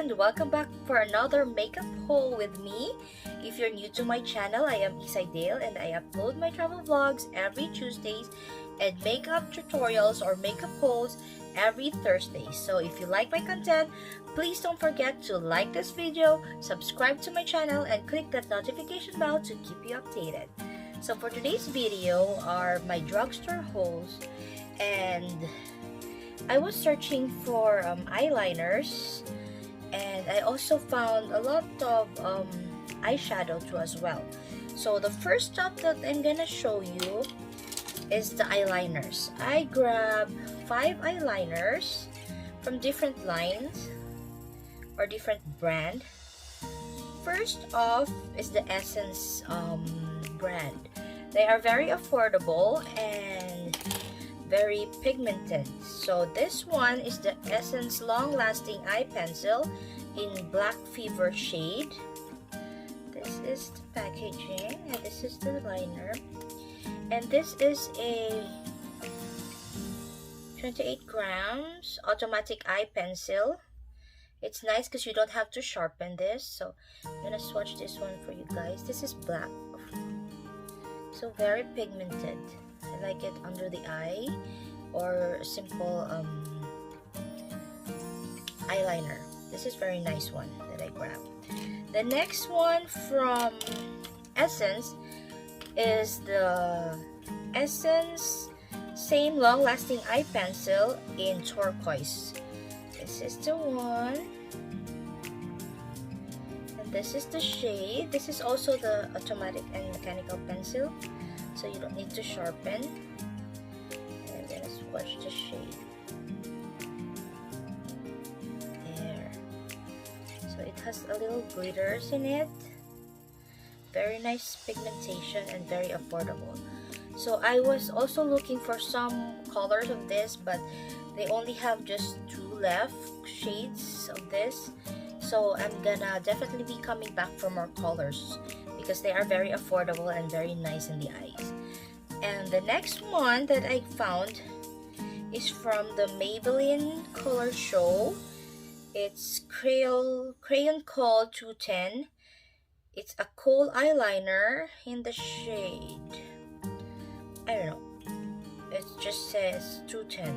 and welcome back for another makeup haul with me. If you're new to my channel, I am Ysay and I upload my travel vlogs every Tuesdays and makeup tutorials or makeup hauls every Thursday. So if you like my content, please don't forget to like this video, subscribe to my channel, and click that notification bell to keep you updated. So for today's video are my drugstore hauls, and I was searching for eyeliners, and I also found a lot of eyeshadow too as well. So the first stop that I'm gonna show you is the eyeliners. I grabbed 5 eyeliners from different lines or different brand. First off is the Essence brand. They are very affordable and very pigmented. So this one is the Essence Long Lasting Eye Pencil in Black Fever shade. This is the packaging, and this is the liner. And this is a 28 grams automatic eye pencil. It's nice because you don't have to sharpen this. So I'm gonna swatch this one for you guys. This is black, so very pigmented. I like it under the eye or a simple eyeliner. This is very nice one that I grabbed. The next one from Essence is the Essence same long lasting eye pencil in turquoise. This is the one, and this is the shade. This is also the automatic and mechanical pencil, so you don't need to sharpen. And I'm gonna swatch the shade there. So it has a little glitters in it. Very nice pigmentation and very affordable. So I was also looking for some colors of this, but they only have just 2 left shades of this. So I'm gonna definitely be coming back for more colors because they are very affordable and very nice in the eyes. And the next one that I found is from the Maybelline Color Show. It's Crayon Call 210. It's a kohl eyeliner in the shade, I don't know, it just says 210,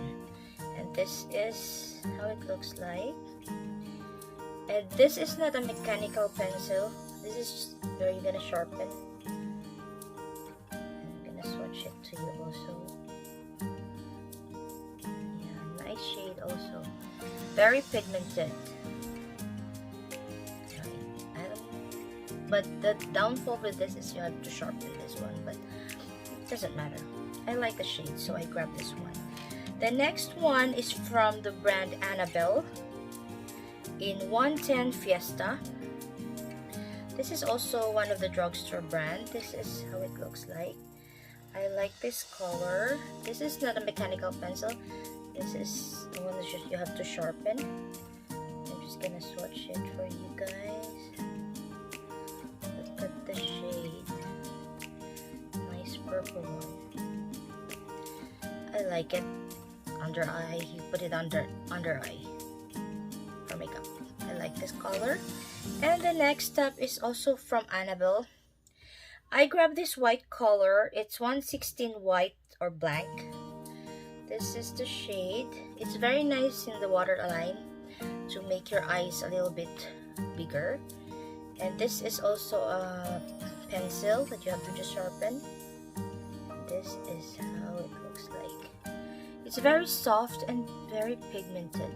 and this is how it looks like. And this is not a mechanical pencil, this is just where you're gonna sharpen. I'm gonna swatch it to you also. Yeah, nice shade also, very pigmented. But the downfall with this is you have to sharpen this one, but it doesn't matter. I like the shade, so I grabbed this one. The next one is from the brand Annabelle in 110 Fiesta. This is also one of the drugstore brand. This is how it looks like. I like this color. This is not a mechanical pencil. This is the one that you have to sharpen. I'm just gonna swatch it for you guys. The shade, nice purple one. I like it. Under eye, you put it under eye for makeup. I like this color. And the next step is also from Annabelle. I grabbed this white color. It's 116 white or blank. This is the shade. It's very nice in the waterline to make your eyes a little bit bigger. And this is also a pencil that you have to just sharpen. This is how it looks like. It's very soft and very pigmented,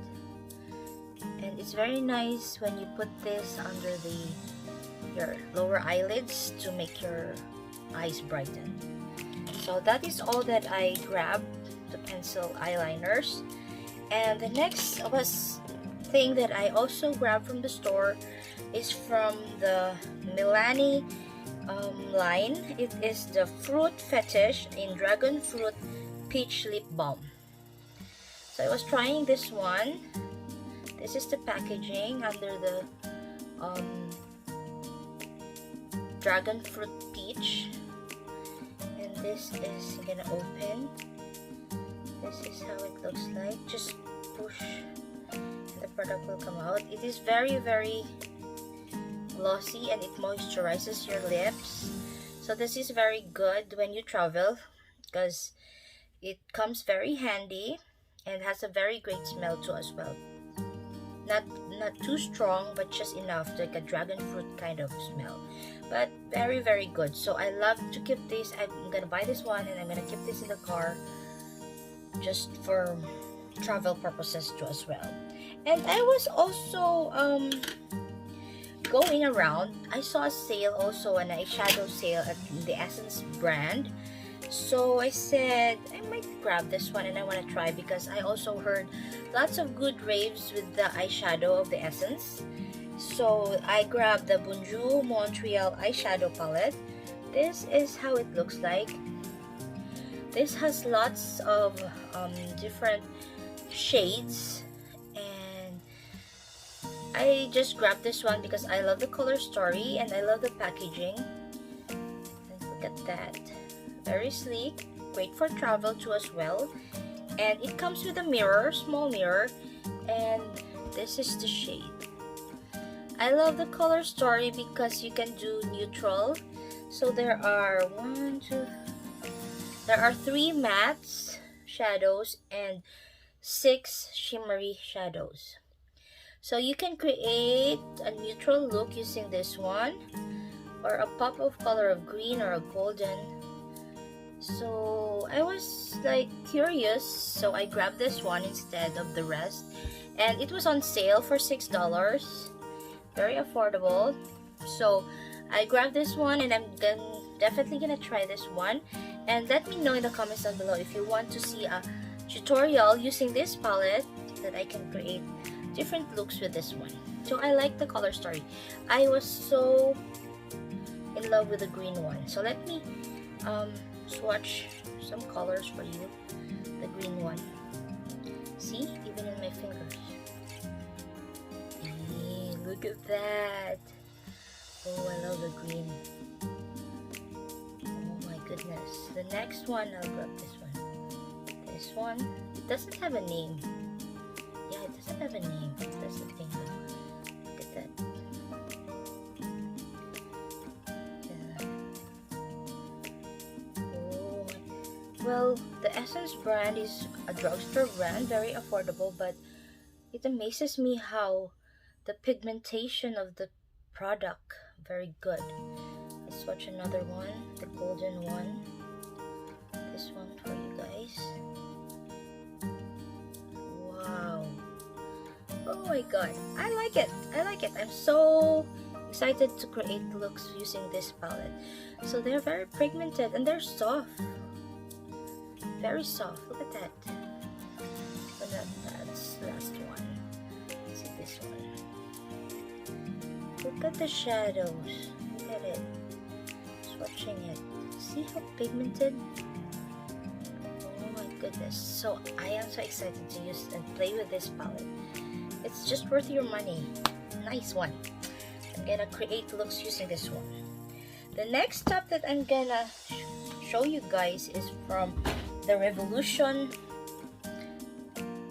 and it's very nice when you put this under your lower eyelids to make your eyes brighten. So that is all that I grabbed, the pencil eyeliners. And the next thing that I also grabbed from the store is from the Milani line. It is the Fruit Fetish in Dragon Fruit Peach Lip Balm. So I was trying this one. This is the packaging under the Dragon Fruit Peach, and this is gonna open. This is how it looks like. Just push, and the product will come out. It is very, very glossy and it moisturizes your lips. So this is very good when you travel because it comes very handy and has a very great smell too as well. Not too strong, but just enough, like a dragon fruit kind of smell. But very, very good. So I love to keep this. I'm gonna buy this one and I'm gonna keep this in the car just for travel purposes too as well. And I was also going around. I saw a sale also, an eyeshadow sale at the Essence brand. So I said I might grab this one and I want to try because I also heard lots of good raves with the eyeshadow of the Essence. So I grabbed the Bonjour Montreal eyeshadow palette. This is how it looks like. This has lots of different shades, and I just grabbed this one because I love the color story and I love the packaging. And look at that. Very sleek, great for travel too as well. And it comes with a mirror, small mirror, and this is the shade. I love the color story because you can do neutral. So there are 3 mattes shadows and 6 shimmery shadows. So you can create a neutral look using this one, or a pop of color of green or a golden. So I was like curious, so I grabbed this one instead of the rest, and it was on sale for $6. Very affordable. So I grabbed this one and I'm definitely gonna try this one. And let me know in the comments down below if you want to see a tutorial using this palette that I can create different looks with this one. So I like the color story. I was so in love with the green one. So let me swatch some colors for you. The green one. See? Even in my fingers. Hey, look at that. Oh, I love the green. Oh my goodness. The next one, I'll grab this one. This one, it doesn't have a name. Yeah, it doesn't have a name. That's the thing though. Look at that. Well, the Essence brand is a drugstore brand, very affordable, but it amazes me how the pigmentation of the product, very good. Let's swatch another one, the golden one. This one for you guys. Wow. Oh my god, I like it. I like it. I'm so excited to create looks using this palette. So they're very pigmented and they're soft. Very soft. Look at that. But that's the last one. Let's see this one. Look at the shadows. Look at it. Swatching it. See how pigmented? Oh my goodness. So I am so excited to use and play with this palette. It's just worth your money. Nice one. I'm gonna create looks using this one. The next top that I'm gonna show you guys is from the Revolution.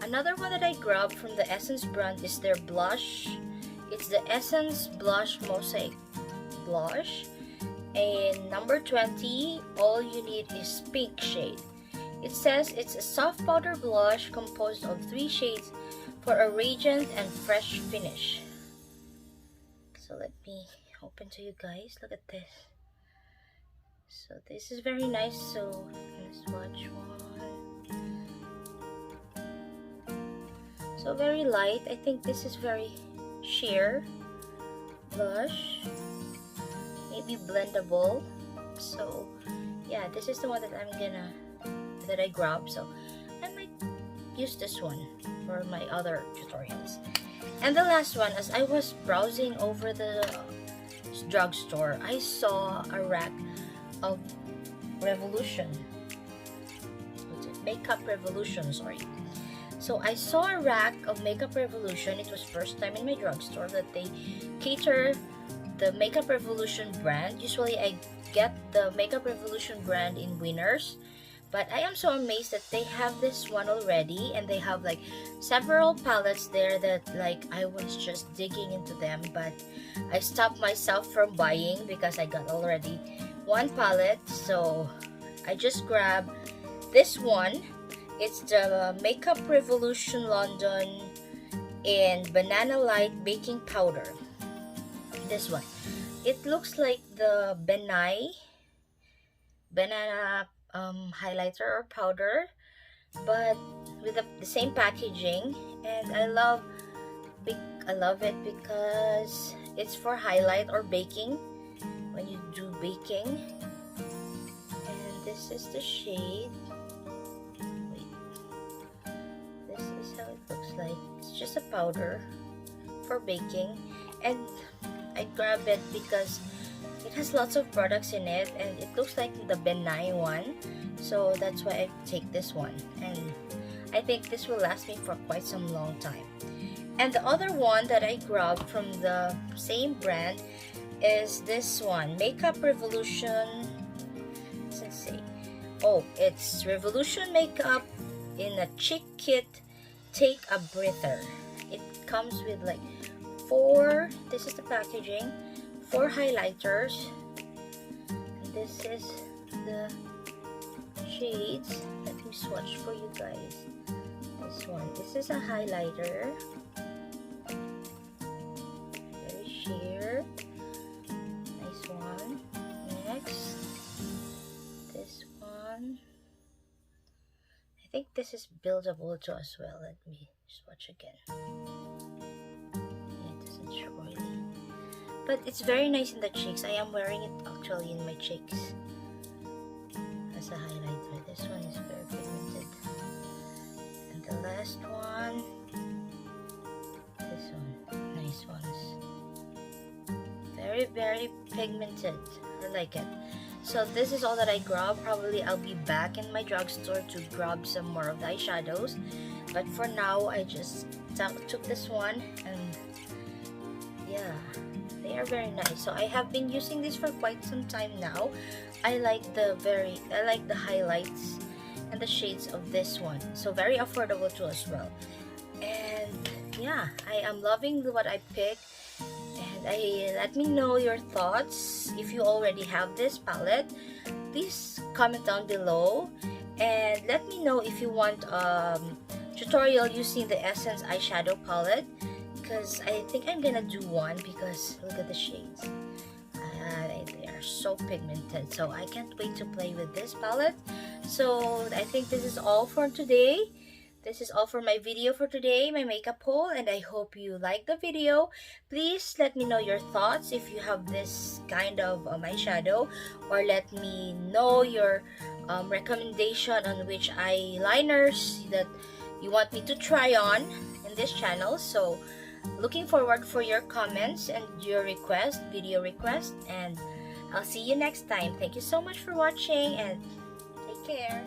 Another one that I grabbed from the Essence brand is their blush. It's the Essence Blush Mosaic Blush. And number 20, all you need is pink shade. It says it's a soft powder blush composed of 3 shades for a radiant and fresh finish. So let me open to you guys. Look at this. So this is very nice. So let's watch one. So very light. I think this is very sheer blush. Maybe blendable. So yeah, this is the one that I grabbed. So I might use this one for my other tutorials. And the last one, as I was browsing over the drugstore, I saw a rack of Revolution. Makeup Revolution, sorry. So I saw a rack of Makeup Revolution. It was first time in my drugstore that they cater the Makeup Revolution brand. Usually I get the Makeup Revolution brand in Winners, But I am so amazed that they have this one already, and they have like several palettes there that like I was just digging into them, but I stopped myself from buying because I got already one palette. So I just grabbed this one. It's the Makeup Revolution London in Banana Light Baking Powder. This one. It looks like the banana highlighter or powder, but with the same packaging. And I love it because it's for highlight or baking when you do baking. And this is the shade. Wait. This is how it looks like. It's just a powder for baking, and I grab it because it has lots of products in it, and it looks like the benign one, so that's why I take this one, and I think this will last me for quite some long time. And the other one that I grabbed from the same brand is this one, Makeup Revolution. Let's see. Oh, it's Revolution Makeup in a Cheek Kit Take a Breather. It comes with like 4, this is the packaging, 4 highlighters, and this is the shades. Let me swatch for you guys. This one, this is a highlighter, very sheer, nice one. Next, this one, I think this is buildable too as well. Let me swatch again. But it's very nice in the cheeks. I am wearing it actually in my cheeks as a highlighter. This one is very pigmented. And the last one, this one, nice ones. Very, very pigmented. I like it. So this is all that I grabbed. Probably I'll be back in my drugstore to grab some more of the eyeshadows. But for now, I just took this one, and yeah, they are very nice. So I have been using this for quite some time now. I like the highlights and the shades of this one. So very affordable too as well. And yeah, I am loving what I picked. And let me know your thoughts. If you already have this palette, please comment down below. And let me know if you want tutorial using the Essence eyeshadow palette, because I think I'm gonna do one, because look at the shades. They are so pigmented, so I can't wait to play with this palette. So I think this is all for today. This is all for my video for today, my makeup haul, and I hope you like the video. Please let me know your thoughts if you have this kind of eyeshadow, or let me know your recommendation on which eyeliners that you want me to try on in this channel. So looking forward for your comments and your video request, and I'll see you next time. Thank you so much for watching, and take care.